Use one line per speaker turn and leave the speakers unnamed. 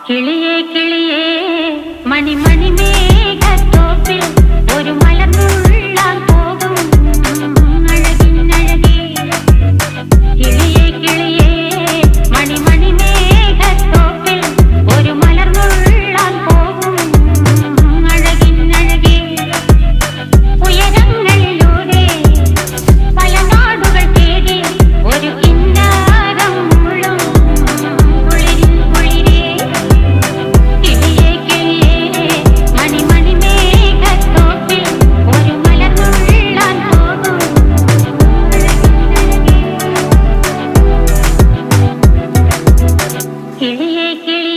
കിളിയേ കിളിയേ മണിമണി മേഘത്തോപ്പിൽ ഒരു മലർന്നുള്ളാൻ പോകും അഴകിനഴകേ. കിളിയേ കിളിയേ മണിമണി മേഘത്തോപ്പിൽ ഒരു മലർന്നുള്ളാൻ പോകും അഴകിനഴകേ. ഉയരങ്ങളിലൂടെ പല നാടുകൾ തേടി ഒരു കിന്നാരം മുഴും കുളിരിൻ കുളിരേ. കിളിയേ കിളിയേ മണിമണി മേഘത്തോപ്പിൽ ഒരു മലർന്നുള്ളാൻ പോകും അഴകിനഴകേ. കിളിയേ കിളിയേ